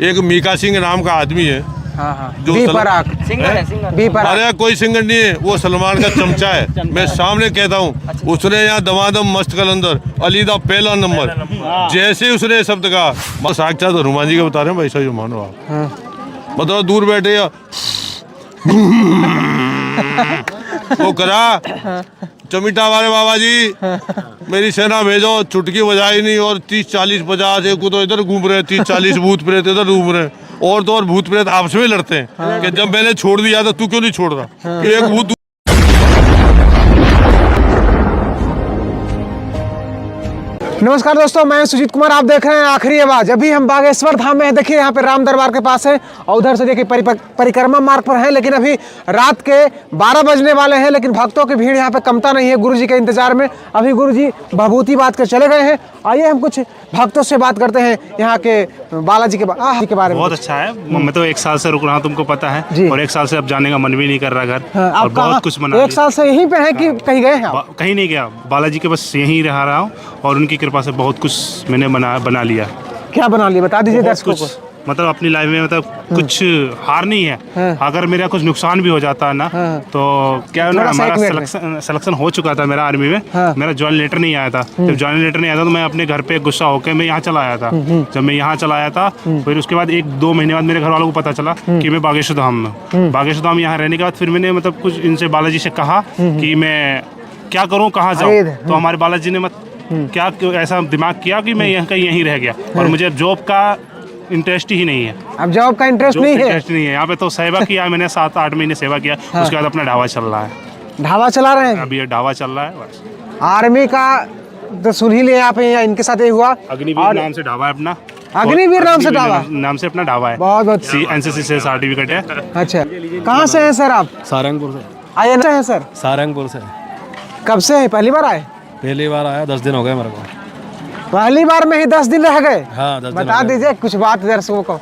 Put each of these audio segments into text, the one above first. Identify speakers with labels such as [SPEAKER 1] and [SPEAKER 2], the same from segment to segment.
[SPEAKER 1] एक मीका सिंह नाम का आदमी है। जो अरे कोई सिंगर नहीं है, वो सलमान का चमचा है। मैं सामने कहता हूँ, उसने यहाँ दमादम मस्त कलंदर अली दा पहला नंबर, जैसे उसने शब्द कहा, बस साक्षात हनुमान जी का बता रहे हैं भाई, सही मानो आप। मतलब दूर बैठे वो करा चमिटा वाले बाबा जी, मेरी सेना भेजो, चुटकी बजाई नहीं, और 30 40 50 एक तो इधर घूम रहे हैं, 30 40 भूत प्रेत इधर घूम रहे हैं, और तो और भूत प्रेत आपस में लड़ते हैं कि जब मैंने छोड़ दिया था तू क्यों नहीं छोड़ रहा। एक भूत
[SPEAKER 2] नमस्कार दोस्तों, मैं सुजीत कुमार, आप देख रहे हैं आखिरी आवाज। अभी हम बागेश्वर धाम में हैं। देखिए यहाँ पे राम दरबार के पास है और उधर से देखिए परिक्रमा मार्ग पर है। लेकिन अभी रात के 12 बजने वाले हैं, लेकिन भक्तों की भीड़ यहाँ पे कमता नहीं है गुरुजी के इंतजार में। अभी गुरुजी भभूति बात कर चले गए हैं। आइए हम कुछ भक्तों से बात करते हैं यहाँ के बालाजी के बारे में।
[SPEAKER 3] बहुत अच्छा है। मैं तो 1 साल से रुक रहा हूँ, तुमको पता है, और 1 साल से अब जाने का मन भी नहीं कर रहा घर। और बहुत कुछ मना
[SPEAKER 2] 1 साल से यहीं पे है कि कहीं गए हैं?
[SPEAKER 3] कहीं नहीं गया, बालाजी के बस यहीं रहा हूँ, और उनकी कृपा से बहुत कुछ मैंने बना लिया। क्या बना लिया बता दीजिए दर्शकों को। मतलब अपनी लाइफ में मतलब कुछ हार नहीं है। अगर मेरा कुछ नुकसान भी हो जाता है ना, तो क्या है ना, हमारा सिलेक्शन हो चुका था मेरा आर्मी में। मेरा ज्वाइन लेटर नहीं आया था। जब ज्वाइन लेटर नहीं आया था तो मैं अपने घर पे गुस्सा होकर मैं यहाँ चला आया था। जब मैं यहाँ चला आया था, फिर उसके बाद 1-2 महीने बाद मेरे घर वालों को पता चला कि मैं बागेश्वर धाम में बागेश्वर धाम यहाँ रहने के बाद फिर मैंने मतलब कुछ इनसे बालाजी से कहा कि मैं क्या करूँ, कहाँ जाऊँ। तो हमारे बालाजी ने क्या ऐसा दिमाग किया कि मैं यहाँ कहीं यहीं रह गया, और मुझे जॉब का इंटरेस्ट ही नहीं है।
[SPEAKER 2] अब जॉब का इंटरेस्ट नहीं है
[SPEAKER 3] यहाँ पे। तो सेवा किया मैंने 7-8 महीने सेवा किया। उसके बाद अपना ढाबा चल रहा है।
[SPEAKER 2] ढाबा चला रहे हैं
[SPEAKER 3] अभी? ये ढाबा चल रहा है बस।
[SPEAKER 2] आर्मी का तो सुन ही लिया आप, इनके साथ ये हुआ।
[SPEAKER 3] अग्निवीर नाम से ढाबा है अपना।
[SPEAKER 2] अग्निवीर नाम से ढाबा
[SPEAKER 3] नाम से अपना ढाबा है।
[SPEAKER 2] बहुत
[SPEAKER 3] NCC से सर्टिफिकेट है।
[SPEAKER 2] अच्छा, कहाँ से है सर आप?
[SPEAKER 4] सारंगपुर से।
[SPEAKER 2] आए हैं सर?
[SPEAKER 4] सारंगपुर से।
[SPEAKER 2] कब से है? पहली बार आए?
[SPEAKER 4] पहली बार आया, 10 दिन हो गए मेरे को।
[SPEAKER 2] पहली बार में ही 10 दिन रह गए?
[SPEAKER 4] हाँ, 10 दिन।
[SPEAKER 2] बता दीजिए कुछ बात दर्शकों को।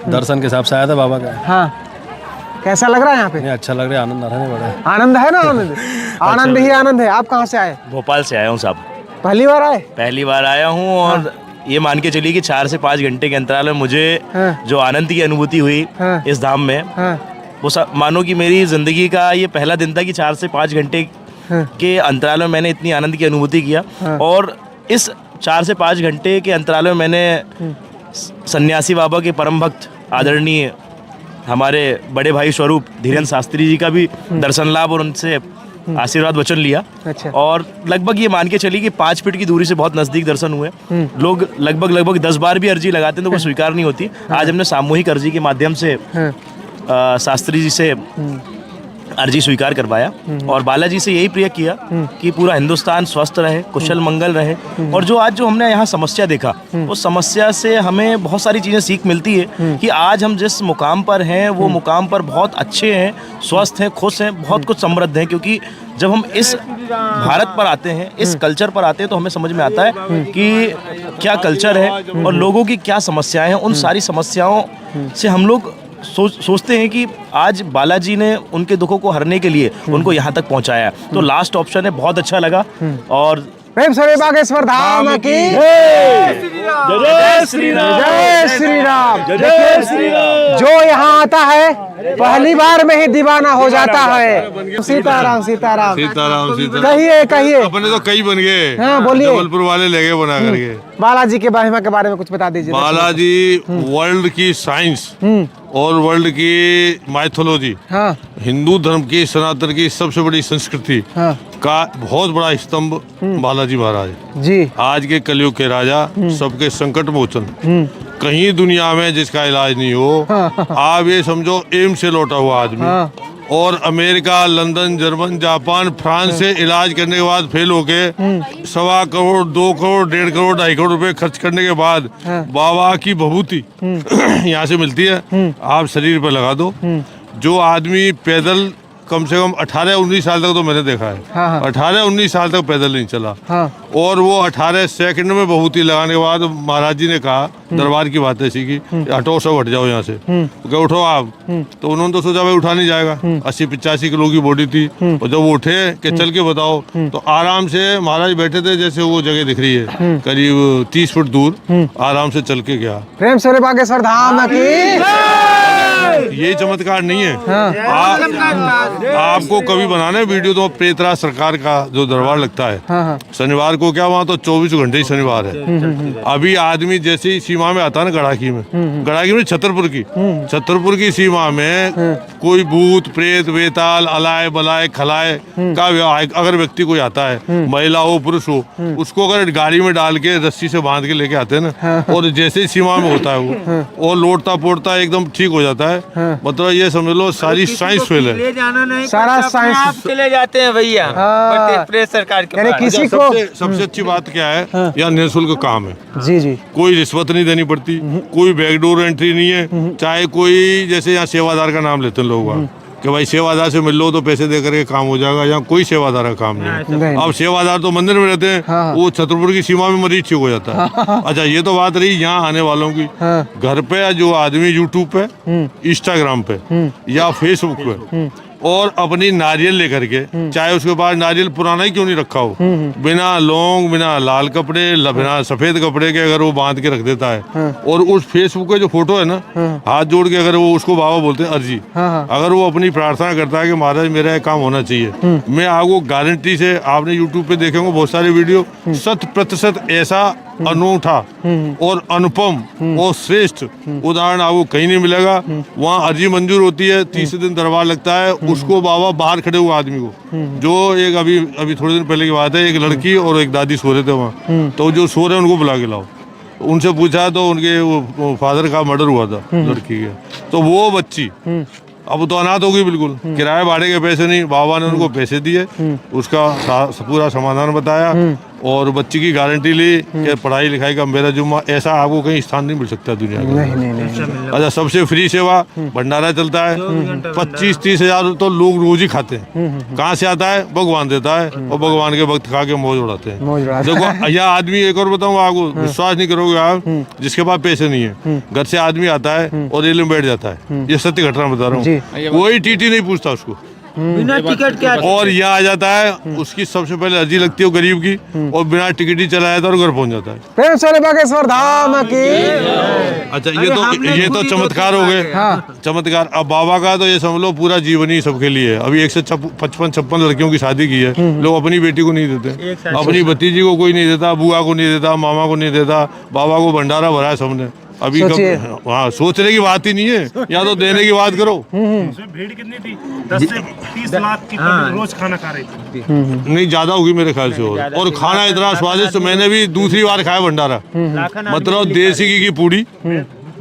[SPEAKER 4] दर्शन के हिसाब से आया था बाबा का।
[SPEAKER 2] हाँ, कैसा लग रहा है यहाँ पे?
[SPEAKER 4] नहीं, अच्छा लग रहा है, आनंद आ रहा है बड़ा।
[SPEAKER 2] आनंद है ना? आनंद आनंद ही आनंद है। आप कहाँ से आए?
[SPEAKER 5] भोपाल से आया हूँ साहब।
[SPEAKER 2] पहली बार आए?
[SPEAKER 5] पहली बार आया हूँ, और ये मान के चलिए कि 4 से 5 घंटे के अंतराल में मुझे जो आनंद की अनुभूति हुई इस धाम में, वो मानो कि मेरी जिंदगी का ये पहला दिन था कि 4 से 5 घंटे के अंतराल में मैंने इतनी आनंद की अनुभूति किया। और इस 4 से 5 घंटे के अंतराल में मैंने सन्यासी बाबा के परम भक्त आदरणीय हमारे बड़े भाई स्वरूप धीरेन्द्र शास्त्री जी का भी दर्शन लाभ और उनसे आशीर्वाद वचन लिया।
[SPEAKER 2] अच्छा।
[SPEAKER 5] और लगभग ये मान के चलिए कि 5 फीट की दूरी से बहुत नज़दीक दर्शन हुए। लोग लगभग 10 बार भी अर्जी लगाते हैं तो वो स्वीकार नहीं होती। आज हमने सामूहिक अर्जी के माध्यम से शास्त्री जी से अर्जी स्वीकार करवाया, और बालाजी से यही प्रे किया कि पूरा हिंदुस्तान स्वस्थ रहे, कुशल मंगल रहे। और जो आज जो हमने यहाँ समस्या देखा, उस समस्या से हमें बहुत सारी चीज़ें सीख मिलती है कि आज हम जिस मुकाम पर हैं वो मुकाम पर बहुत अच्छे हैं, स्वस्थ हैं, खुश हैं, बहुत कुछ समृद्ध हैं। क्योंकि जब हम इस भारत पर आते हैं, इस कल्चर पर आते हैं, तो हमें समझ में आता है कि क्या कल्चर है और लोगों की क्या समस्याएं हैं। उन सारी समस्याओं से हम लोग सोचते हैं कि आज बालाजी ने उनके दुखों को हरने के लिए उनको यहाँ तक पहुँचाया। तो लास्ट ऑप्शन है, बहुत अच्छा लगा। और
[SPEAKER 2] प्रेम से बागेश्वर धाम की
[SPEAKER 5] जय श्री राम,
[SPEAKER 2] जय श्री राम,
[SPEAKER 5] जय श्री राम।
[SPEAKER 2] जो यहाँ आता है पहली बार में ही दीवाना हो जाता है। सीताराम सीताराम
[SPEAKER 1] सीताराम सीताराम।
[SPEAKER 2] कहिए
[SPEAKER 1] अपने तो कई बन गए।
[SPEAKER 2] हाँ, बोलिए।
[SPEAKER 1] जबलपुर वाले ले गए बना करके।
[SPEAKER 2] बालाजी के महिमा के बारे में कुछ बता दीजिए।
[SPEAKER 1] बालाजी वर्ल्ड की साइंस और वर्ल्ड की माइथोलॉजी, हिंदू धर्म की, सनातन की सबसे बड़ी संस्कृति का बहुत बड़ा स्तंभ बालाजी महाराज
[SPEAKER 2] जी।
[SPEAKER 1] आज के कलयुग के राजा, सबके संकट मोचन। कहीं दुनिया में जिसका इलाज नहीं हो। आप ये समझो एम्स से लौटा हुआ आदमी, और America, London, German, Japan, France से इलाज करने के बाद फेल होके 1.25 करोड़, 2 करोड़, 1.5 करोड़, 2.5 करोड़ रुपए खर्च करने के बाद बाबा की भभूति यहाँ से मिलती है। आप शरीर पर लगा दो। जो आदमी पैदल कम से कम 18-19 साल तक तो मैंने देखा है।
[SPEAKER 2] हाँ।
[SPEAKER 1] 18-19 साल तक पैदल नहीं चला।
[SPEAKER 2] हाँ।
[SPEAKER 1] और वो 18 सेकंड में बहुत ही लगाने के बाद महाराज जी ने कहा, दरबार की बात ऐसी की, हटो सब हट जाओ यहाँ से, क्या उठो आप। तो उन्होंने तो सोचा भाई उठा नहीं जाएगा, 80-85 किलो की बॉडी थी। और जब वो उठे कि चल के बताओ, तो आराम से महाराज बैठे थे, जैसे वो जगह दिख रही है करीब 30 फुट दूर, आराम से चल के गया।
[SPEAKER 2] प्रेम से बागेश्वर धाम की
[SPEAKER 1] ये चमत्कार नहीं है। आपको कभी बनाना है वीडियो तो प्रेतराज सरकार का जो दरबार लगता है शनिवार को, क्या वहाँ तो 24 घंटे ही शनिवार है। अभी आदमी जैसे ही सीमा में आता है ना, गड़ाकी में छतरपुर की सीमा में कोई भूत प्रेत वेताल अलाय बलाय खलाय का अगर व्यक्ति कोई आता है, महिला हो पुरुष हो, उसको अगर गाड़ी में डाल के रस्सी से बांध के लेके आते हैं ना, और जैसे ही सीमा में होता है वो और लोटता पोड़ता एकदम ठीक हो जाता है। मतलब ये समझ लो सारी साइंस फेल है,
[SPEAKER 2] सारा साइंस
[SPEAKER 6] आप चले जाते हैं भैया प्रेस सरकार के
[SPEAKER 2] यानी
[SPEAKER 6] पास।
[SPEAKER 2] किसी को
[SPEAKER 1] सबसे अच्छी बात क्या है, यहाँ निःशुल्क काम है।
[SPEAKER 2] जी
[SPEAKER 1] कोई रिश्वत नहीं देनी पड़ती, कोई बैकडोर एंट्री नहीं है। चाहे कोई जैसे यहाँ सेवादार का नाम लेते हैं लोग कि भाई सेवादार से मिल लो तो पैसे दे करके काम हो जाएगा, यहाँ कोई सेवादार का काम नहीं है। अब सेवादार तो मंदिर में रहते हैं, वो छतरपुर की सीमा में मरीज ठीक हो जाता है। अच्छा, ये तो बात रही यहाँ आने वालों की। घर पे जो आदमी यूट्यूब पे, इंस्टाग्राम पे या फेसबुक पे और अपनी नारियल लेकर के, चाहे उसके पास नारियल पुराना ही क्यों नहीं रखा हो, बिना लौंग बिना लाल कपड़े बिना सफेद कपड़े के अगर वो बांध के रख देता है, और उस फेसबुक के जो फोटो है ना, हाथ जोड़ के अगर वो उसको बाबा बोलते हैं अर्जी, अगर वो अपनी प्रार्थना करता है कि महाराज मेरा ये काम होना चाहिए, मैं आपको गारंटी से, आपने यूट्यूब पे देखे होंगे बहुत सारे वीडियो, 100% ऐसा अनूठा और अनुपम और श्रेष्ठ उदाहरण आपको कहीं नहीं मिलेगा। वहाँ अर्जी मंजूर होती है, 30 दिन दरबार लगता है, उसको बाबा बाहर खड़े हुए आदमी को, जो एक अभी थोड़े दिन पहले की बात है, एक लड़की और एक दादी सो रहे थे वहाँ, तो जो सो रहे हैं उनको बुला के लाओ। उनसे पूछा तो उनके वो फादर का मर्डर हुआ था लड़की के, तो वो बच्ची अब तो अनाथ हो गई बिल्कुल, किराए भाड़े के पैसे नहीं, बाबा ने उनको पैसे दिए, उसका पूरा समाधान बताया और बच्ची की गारंटी ली कि पढ़ाई लिखाई का मेरा जुम्मा। ऐसा आपको कहीं स्थान नहीं मिल सकता दुनिया में।
[SPEAKER 2] नहीं।
[SPEAKER 1] अच्छा, सबसे फ्री सेवा भंडारा चलता है, 25-30 हजार तो लोग रोज ही खाते हैं। कहाँ से आता है? भगवान देता है, और भगवान के भक्त खा के मौज उड़ाते हैं। देखो यह आदमी, एक और बताऊँ आपको, विश्वास नहीं करोगे आप, जिसके पास पैसे नहीं है, घर से आदमी आता है और रेल में बैठ जाता है, ये सत्य घटना बता रहा हूँ, कोई टीटी नहीं पूछता उसको,
[SPEAKER 6] बिना टिकट के
[SPEAKER 1] और यहाँ आ जाता है, उसकी सबसे पहले अर्जी लगती है गरीब की, और बिना टिकट ही चला जाता है और घर पहुंच जाता है।
[SPEAKER 2] प्रेम से बागेश्वर धाम की।
[SPEAKER 1] अच्छा, ये तो चमत्कार हो गए। चमत्कार। अब बाबा का तो ये समझ लो पूरा जीवन ही सबके लिए है। अभी 155 लड़कियों की शादी की है, लोग अपनी बेटी को नहीं देते, अपनी भतीजी को कोई नहीं देता, बुआ को नहीं देता, मामा को नहीं देता, बाबा को भंडारा भरा है सबने। अभी हाँ, सोचने की बात ही नहीं है, या तो देने की बात करो।
[SPEAKER 3] भीड़ कितनी थी? 10 से 30 लाख की रोज खाना खा रही थी।
[SPEAKER 1] नहीं, ज्यादा होगी मेरे ख्याल से, और खाना इतना स्वादिष्ट, मैंने भी दूसरी बार खाया भंडारा। मतलब देसी घी की पूड़ी,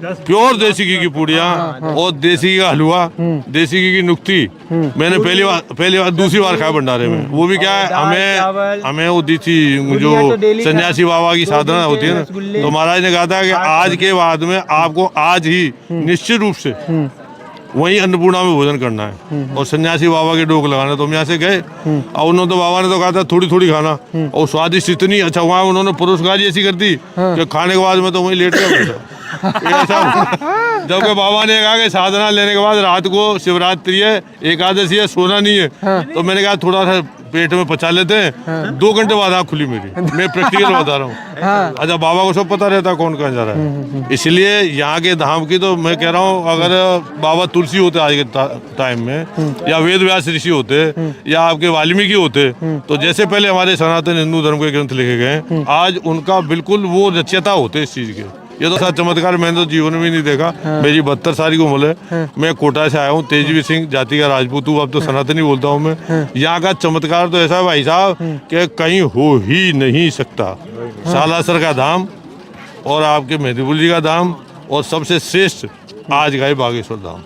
[SPEAKER 1] प्योर देसी घी की पूड़ियाँ, और देसी घी का हलवा, देसी घी की नुक्ती, मैंने पहली बार दूसरी बार खाया भंडारे में। वो भी क्या है, हमें वो दी थी जो सन्यासी बाबा की साधना होती है ना, तो महाराज ने कहा था कि आज के बाद में आपको आज ही निश्चित रूप से वहीं अन्नपूर्णा में भोजन करना है, और सन्यासी बाबा के डोक लगाना। तो हम यहाँ से गए, और उन्होंने तो बाबा ने तो कहा था थोड़ी थोड़ी खाना, और स्वादिष्ट इतनी। अच्छा, वहाँ उन्होंने पुरस्कार ऐसी कर दी कि खाने के बाद में तो वहीं लेट गया। जबकि बाबा ने कहा कि साधना लेने के बाद रात को शिवरात्रि है, एकादशी है, सोना नहीं है, तो मैंने कहा थोड़ा सा पेट में पचा लेते हैं। 2 घंटे बाद आँख खुली मेरी, मैं प्रैक्टिकल बता रहा हूँ। अच्छा, बाबा को सब पता रहता कौन कहाँ जा रहा है, इसलिए यहाँ के धाम की तो मैं कह रहा हूँ, अगर बाबा तुलसी होते आज के टाइम में, या वेद व्यास ऋषि होते, या आपके वाल्मीकि होते, तो जैसे पहले हमारे सनातन हिंदू धर्म के ग्रंथ लिखे गए, आज उनका बिल्कुल वो रचयिता होते इस चीज के। ये तो साथ चमत्कार मैंने तो जीवन में नहीं देखा। मेरी 72 साल की उम्र है, मैं कोटा से आया हूँ, तेजवीर सिंह जाति का राजपूत हूँ, अब तो सनातनी बोलता हूँ मैं। यहाँ का चमत्कार तो ऐसा है भाई साहब कि कहीं हो ही नहीं सकता। सालासर का धाम, और आपके मेहदीपुर जी का धाम, और सबसे श्रेष्ठ आज का बागेश्वर धाम।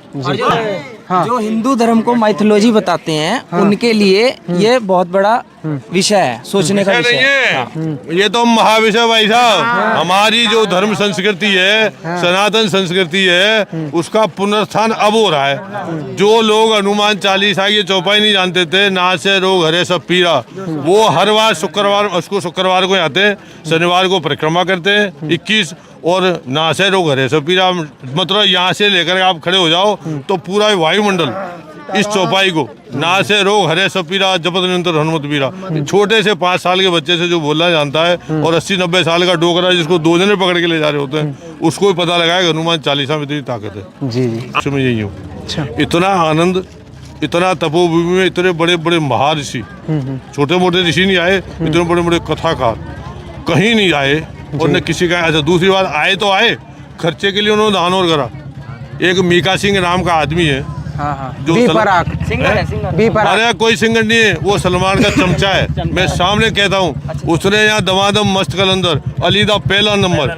[SPEAKER 6] जो हिंदू धर्म को माइथोलॉजी बताते हैं उनके लिए ये बहुत बड़ा विषय है, सोचने का
[SPEAKER 1] विषय
[SPEAKER 6] विषय
[SPEAKER 1] नहीं
[SPEAKER 6] है।
[SPEAKER 1] है, ये तो महाविषय भाई साहब। हमारी जो धर्म संस्कृति है, सनातन संस्कृति है, उसका पुनरुत्थान अब हो रहा है। जो लोग हनुमान चालीसा की चौपाई नहीं जानते थे, नासे रोग हरे सब पीरा, वो हर बार शुक्रवार को आते हैं, शनिवार को परिक्रमा करते हैं 21, और नासे रोग हरे सब पीरा मतलब यहाँ से लेकर आप खड़े हो जाओ तो पूरा वायुमंडल इस चौपाई को नासे रोग हरे सब पीरा जपत निरंतर हनुमत पीरा, छोटे से 5 साल के बच्चे से जो बोलना जानता है और 80-90 साल का डोकरा जिसको 2 जने पकड़ के ले जा रहे होते हैं, उसको भी पता लगा कि हनुमान चालीसा में इतनी ताकत है।
[SPEAKER 2] जी जी।
[SPEAKER 1] मैं यही हूँ। इतना आनंद, इतना तपोभूमि में इतने बड़े बड़े महर्षि, छोटे मोटे ऋषि नहीं आए, इतने बड़े बड़े कथाकार कहीं नहीं आए, और न किसी का। अच्छा, दूसरी बात, आए तो आए, खर्चे के लिए उन्होंने दान और करा। एक मीका सिंह नाम का आदमी है, जो अरे कोई सिंगर नहीं है, वो सलमान का चमचा है। मैं सामने कहता हूँ, उसने यहाँ दमादम मस्त कलंदर अली दा पहला नंबर,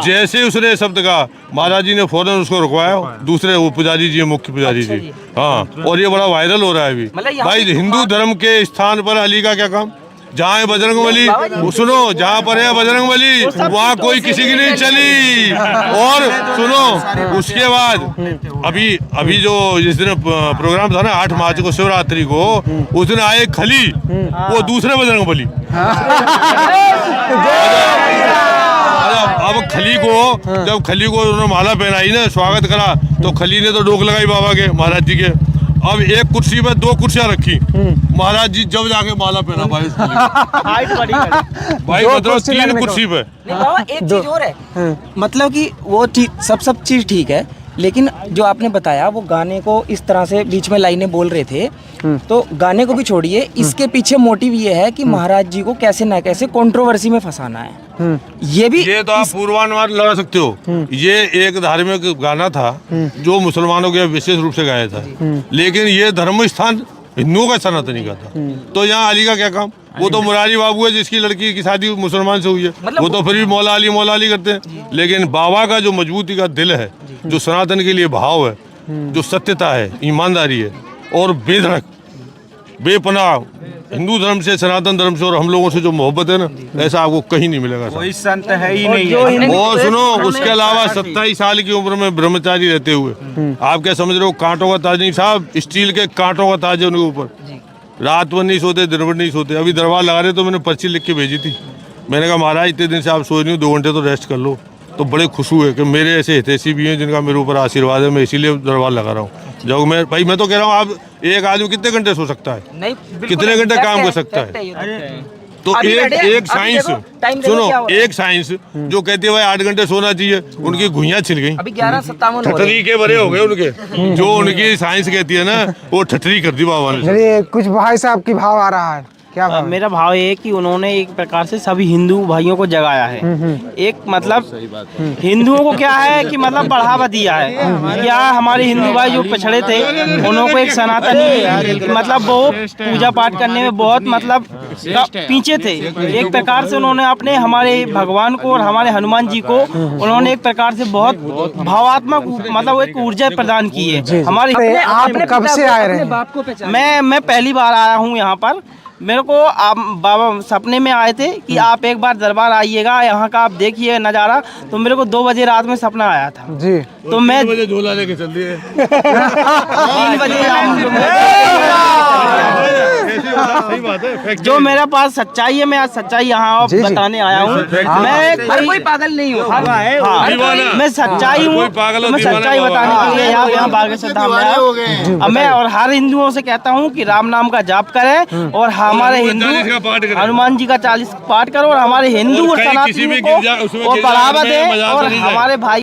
[SPEAKER 1] जैसे उसने शब्द कहा, महाराज जी ने फौरन उसको रुकवाया। दूसरे वो पुजारी जी, मुख्य पुजारी जी। हाँ, और ये बड़ा वायरल हो रहा है अभी। भाई, हिंदू धर्म के स्थान पर अली का क्या काम? जहाँ है बजरंगबली, सुनो, जहाँ पर है बजरंगबली वहाँ कोई किसी की नहीं चली। और सुनो, उसके बाद अभी जो जिस दिन प्रोग्राम था ना 8 मार्च को, शिवरात्रि को, उस दिन आए खली, वो दूसरे बजरंगबली। अब खली को, जब खली को उन्होंने माला पहनाई ना, स्वागत करा, तो खली ने तो डोक लगाई बाबा के, महाराज जी के। अब एक कुर्सी पे 2 कुर्सियां रखी, महाराज जी जब जाके माला पहना भाई भाई, मतलब 3 कुर्सी पे।
[SPEAKER 6] एक चीज और है, मतलब कि वो सब चीज ठीक है, लेकिन जो आपने बताया वो गाने को इस तरह से बीच में लाइनें बोल रहे थे, तो गाने को भी छोड़िए, इसके पीछे मोटिव ये है कि महाराज जी को कैसे ना कैसे कंट्रोवर्सी में फंसाना है। ये तो
[SPEAKER 1] आप पूर्वानुमान लगा सकते हो। ये एक धार्मिक गाना था जो मुसलमानों के विशेष रूप से गाया था, लेकिन ये धर्म स्थान हिंदुओं का सनातनी का था। तो यहाँ अली का क्या काम? वो तो मुरारी बाबू है जिसकी लड़की की शादी मुसलमान से हुई है, वो तो फिर भी मौला अली करते हैं। लेकिन बाबा का जो मजबूती का दिल है, जो सनातन के लिए भाव है, जो सत्यता है, ईमानदारी है, और बेधड़क बेपनाह हिंदू धर्म से, सनातन धर्म से और हम लोगों से जो मोहब्बत है ना, ऐसा आपको कहीं नहीं मिलेगा।
[SPEAKER 6] कोई संत है ही नहीं।
[SPEAKER 1] और सुनो, उसके अलावा 27 साल की उम्र में ब्रह्मचारी रहते हुए, आप क्या समझ रहे हो? कांटों का ताज नहीं साहब, स्टील के कांटों का ताज है उनके ऊपर। रात भर नहीं सोते, दिन भर नहीं सोते। अभी दरबार लगा रहे तो मैंने पर्ची लिख के भेजी थी। मैंने कहा महाराज इतने दिन से आप सोए नहीं हो, 2 घंटे तो रेस्ट कर लो। तो बड़े खुश हुए कि मेरे ऐसे हितैषी भी हैं जिनका मेरे ऊपर आशीर्वाद है, मैं इसीलिए दरबार लगा रहा हूँ। जब मैं तो कह रहा हूँ, आप एक आदमी कितने घंटे सो सकता है?
[SPEAKER 6] नहीं,
[SPEAKER 1] कितने घंटे काम कर सकता है? तो एक साइंस सुनो, एक साइंस जो कहती है भाई 8 घंटे सोना चाहिए, उनकी घुइयां छिल गई।
[SPEAKER 6] अभी 11:57
[SPEAKER 1] ठठरी के बड़े हो गए उनके। जो उनकी साइंस कहती है ना, वो ठठरी कर दी बाबा ने।
[SPEAKER 2] चलिए, कुछ भाई साहब की भाव आ रहा है, क्या भाव?
[SPEAKER 7] मेरा भाव ये है कि उन्होंने एक प्रकार से सभी हिंदू भाइयों को जगाया है। एक मतलब हिंदूओं को क्या है कि मतलब बढ़ावा दिया है। क्या हमारे हिंदू भाई जो पिछड़े थे, उनको एक सनातनी मतलब वो पूजा पाठ करने में बहुत मतलब पीछे थे। एक प्रकार से उन्होंने अपने हमारे भगवान को और हमारे हनुमान जी को उन्होंने एक प्रकार से बहुत भावात्मक मतलब एक ऊर्जा प्रदान की है हमारे।
[SPEAKER 2] आप कब से आए रहे?
[SPEAKER 7] मैं पहली बार आया हूँ यहाँ पर। मेरे को आप बाबा सपने में आए थे कि आप एक बार दरबार आइएगा, यहाँ का आप देखिए नज़ारा। तो मेरे को 2 बजे रात में सपना आया था
[SPEAKER 2] जी।
[SPEAKER 7] तो मैं
[SPEAKER 1] 3 बजे झोला लेके चल दिए।
[SPEAKER 7] 3 बजे
[SPEAKER 1] सही बात है।
[SPEAKER 7] जो मेरे पास सच्चाई है, मैं आज सच्चाई यहाँ बताने आया हूँ। मैं कोई पागल नहीं हूँ, मैं सच्चाई हूँ। मैं सच्चाई बताने के लिए यहाँ बागेश्वर धाम में आया। मैं और हर हिंदुओं से कहता हूँ कि राम नाम का जाप करें और हमारे हिंदू हनुमान जी का 40 पाठ करो और हमारे हिंदू और सनातनी को बढ़ावा दें और हमारे भाई